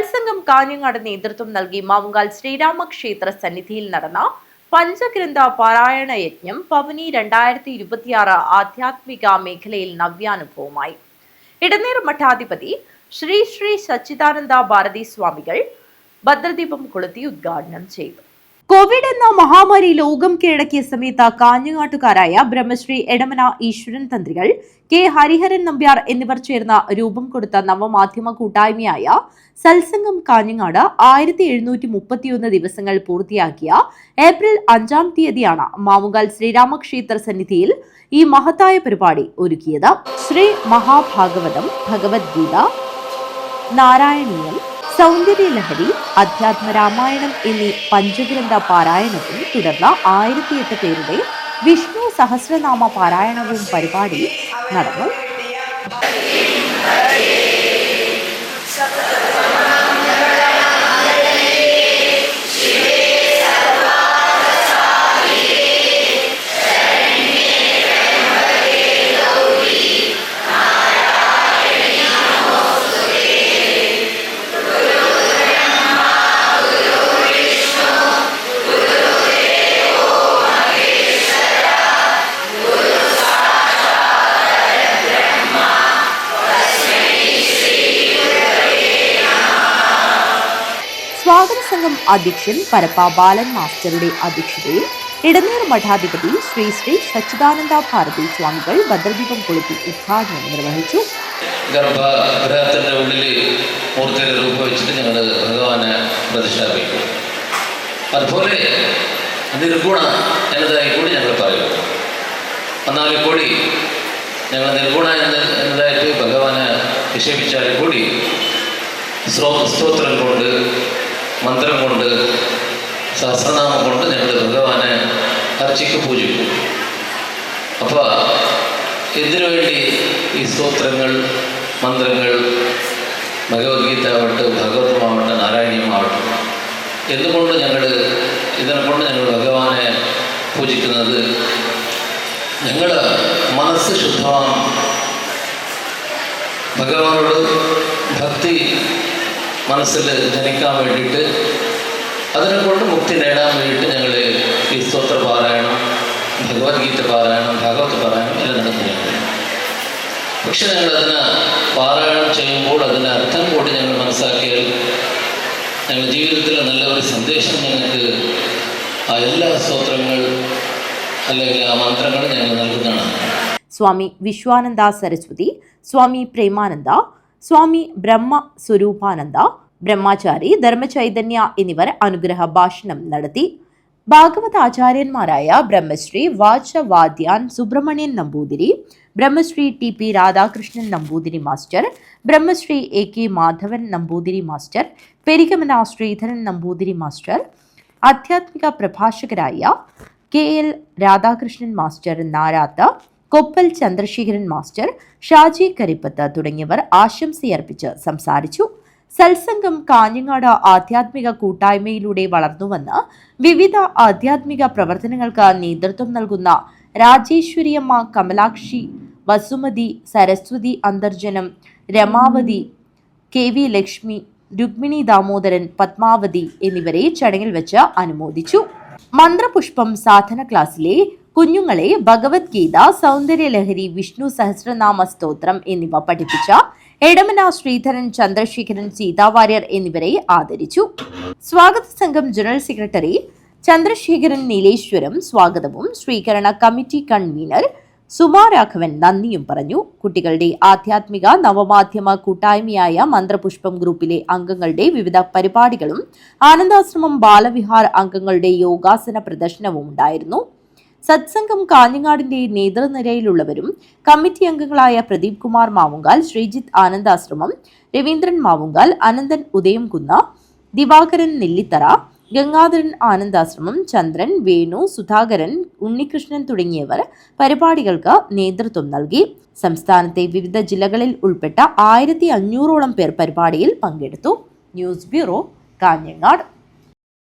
സത്സംഗം കാഞ്ഞങ്ങാട് നേതൃത്വം നൽകി മാവുങ്കാൽ ശ്രീരാമക്ഷേത്ര സന്നിധിയിൽ നടന്ന പഞ്ചഗ്രന്ഥ പാരായണ യജ്ഞം പവനി 2026 ആധ്യാത്മിക മേഖലയിൽ നവ്യാനുഭവമായി. ഇടനീർ മഠാധിപതി ശ്രീ ശ്രീ സച്ചിദാനന്ദ ഭാരതി സ്വാമികൾ ഭദ്രദീപം കൊളുത്തി ഉദ്ഘാടനം ചെയ്തു. കോവിഡ് എന്ന മഹാമാരി ലോകം കീഴടക്കിയ സമയത്ത് കാഞ്ഞങ്ങാട്ടുകാരായ ബ്രഹ്മശ്രീ എടമന ഈശ്വരൻ തന്ത്രികൾ കെ ഹരിഹരൻ നമ്പ്യാർ എന്നിവർ ചേർന്ന് രൂപം കൊടുത്ത നവമാധ്യമ കൂട്ടായ്മയായ സത്സംഗം കാഞ്ഞങ്ങാട് 1731 ദിവസങ്ങൾ പൂർത്തിയാക്കിയ ഏപ്രിൽ 5-ാം തീയതിയാണ് മാവുങ്കാൽ ശ്രീരാമക്ഷേത്ര സന്നിധിയിൽ ഈ മഹത്തായ പരിപാടി ഒരുക്കിയത്. ശ്രീ മഹാഭാഗവതം, ഭഗവത്ഗീത, നാരായണീയം, സൗന്ദര്യലഹരി, അധ്യാത്മരാമായണം എന്നീ പഞ്ചഗ്രന്ഥ പാരായണവും തുടർന്ന് 1008 പേരുടെ വിഷ്ണു സഹസ്രനാമ പാരായണവും പരിപാടി നടന്നു. സ്വാഗത സംഘം അധ്യക്ഷൻ പരപ്പ ബാലൻ മാസ്റ്ററുടെ അധ്യക്ഷതയിൽ ഇടനീർ മഠാധിപതി ശ്രീ ശ്രീ സച്ചിദാനന്ദ ഭാരതി സ്വാമികൾ ഭദ്രദീപം കൊളുത്തി ഉദ്ഘാടനം നിർവഹിച്ചു. ഗർഭഗൃഹത്തിന്റെ ഉള്ളിൽ മൂർത്തിയുടെ രൂപം വെച്ചിട്ട് ഞങ്ങൾ ഭഗവാനെ പ്രതിഷ്ഠാപിക്കും. അതുപോലെ നിർഗുണ എന്നതായി കൂടി ഞങ്ങൾ പറയും. എന്നാൽ കൂടി ഞങ്ങൾ നിർഗുണ എന്നതായിട്ട് ഭഗവാനെ നിക്ഷേപിച്ചാൽ കൂടി സ്തോത്രം കൊണ്ട്, മന്ത്രം കൊണ്ട്, സഹസ്രനാമം കൊണ്ട് ഞങ്ങൾ ഭഗവാനെ അർച്ചിക്ക് പൂജിക്കും. അപ്പോൾ ഇതിനു വേണ്ടി ഈ സ്തോത്രങ്ങൾ, മന്ത്രങ്ങൾ, ഭഗവത്ഗീത ആവട്ടെ, ഭാഗവതമാവട്ടെ, നാരായണീയമാവട്ടെ, എന്തുകൊണ്ട് ഇതിനെക്കൊണ്ട് ഞങ്ങൾ ഭഗവാനെ പൂജിക്കുന്നത്, ഞങ്ങൾ മനസ്സ് ശുദ്ധമാണ്, ഭഗവാനോട് ഭക്തി മനസ്സിൽ ജനിക്കാൻ വേണ്ടിയിട്ട്, അതിനെക്കൊണ്ട് മുക്തി നേടാൻ വേണ്ടിയിട്ട് ഞങ്ങൾ ഈ സ്തോത്ര പാരായണം, ഭഗവത്ഗീത പാരായണം, ഭാഗവത പാരായണം എല്ലാം നടത്തുന്നുണ്ട്. പക്ഷെ ഞങ്ങൾ അതിനെ പാരായണം ചെയ്യുമ്പോൾ അതിൻ്റെ അർത്ഥം കൂടി ഞങ്ങൾ മനസ്സിലാക്കിയാൽ ഞങ്ങളുടെ ജീവിതത്തിൽ നല്ല ഒരു സന്ദേശം ഞങ്ങൾക്ക് ആ എല്ലാ സ്തോത്രങ്ങൾ അല്ലെങ്കിൽ ആ മന്ത്രങ്ങൾ ഞങ്ങൾ നൽകുന്നതാണ്. സ്വാമി വിശ്വാനന്ദ സരസ്വതി, സ്വാമി പ്രേമാനന്ദ, സ്വാമി ബ്രഹ്മ സ്വരൂപാനന്ദ, ബ്രഹ്മചാരി, ധർമ്മചൈതന്യ എന്നിവർ അനുഗ്രഹ ഭാഷണം നടത്തി. ഭാഗവത ആചാര്യന്മാരായ Brahmasri Vachavadyan Subrahmanyan Namboothiri, Brahmasri T P Radhakrishnan Namboothiri master, Brahmasri A K Madhavan Namboothiri master, Perikamana Sreedharan Namboothiri master, ആധ്യാത്മിക പ്രഭാഷകരായ K L Radhakrishnan master Naratha, Koppal Chandrasekharan master, Shaji Karippath തുടങ്ങിയവർ ആശംസയർപ്പിച്ച് സംസാരിച്ചു. സത്സംഗം കാഞ്ഞങ്ങാട് ആധ്യാത്മിക കൂട്ടായ്മയിലൂടെ വളർന്നുവന്ന് വിവിധ ആധ്യാത്മിക പ്രവർത്തനങ്ങൾക്ക് നേതൃത്വം നൽകുന്ന രാജേശ്വരിയമ്മ, കമലാക്ഷി, വസുമതി, സരസ്വതി അന്തർജനം, രമാവതി, കെ വി ലക്ഷ്മി, രുക്മിണി ദാമോദരൻ, പത്മാവതി എന്നിവരെ ചടങ്ങിൽ വെച്ച് അനുമോദിച്ചു. മന്ത്രപുഷ്പം സാധന ക്ലാസ്സിലെ കുഞ്ഞുങ്ങളെ ഭഗവത്ഗീത, സൗന്ദര്യലഹരി, വിഷ്ണു സഹസ്രനാമ സ്തോത്രം എന്നിവ പഠിപ്പിച്ച എടമന ശ്രീധരൻ, ചന്ദ്രശേഖരൻ, സീതാവാര്യർ എന്നിവരെ ആദരിച്ചു. സ്വാഗത സംഘം ജനറൽ സെക്രട്ടറി ചന്ദ്രശേഖരൻ നീലേശ്വരം സ്വാഗതവും സ്വീകരണ കമ്മിറ്റി കൺവീനർ സുമാരാഘവൻ നന്ദിയും പറഞ്ഞു. കുട്ടികളുടെ ആധ്യാത്മിക നവമാധ്യമ കൂട്ടായ്മയായ മന്ത്രപുഷ്പം ഗ്രൂപ്പിലെ അംഗങ്ങളുടെ വിവിധ പരിപാടികളും ആനന്ദാശ്രമം ബാലവിഹാർ അംഗങ്ങളുടെ യോഗാസന പ്രദർശനവും ഉണ്ടായിരുന്നു. സത്സംഗം കാഞ്ഞങ്ങാടിന്റെ നേതൃനിരയിലുള്ളവരും കമ്മിറ്റി അംഗങ്ങളായ പ്രദീപ് കുമാർ മാവുങ്കാൽ, ശ്രീജിത്ത് ആനന്ദാശ്രമം, രവീന്ദ്രൻ മാവുങ്കാൽ, അനന്തൻ ഉദയംകുന്ന, ദിവാകരൻ നെല്ലിത്തറ, ഗംഗാധരൻ ആനന്ദാശ്രമം, ചന്ദ്രൻ, വേണു, സുധാകരൻ, ഉണ്ണികൃഷ്ണൻ തുടങ്ങിയവർ പരിപാടികൾക്ക് നേതൃത്വം നൽകി. സംസ്ഥാനത്തെ വിവിധ ജില്ലകളിൽ ഉൾപ്പെട്ട 1500ഓളം പേർ പരിപാടിയിൽ പങ്കെടുത്തു. News bureau, Kanhangad.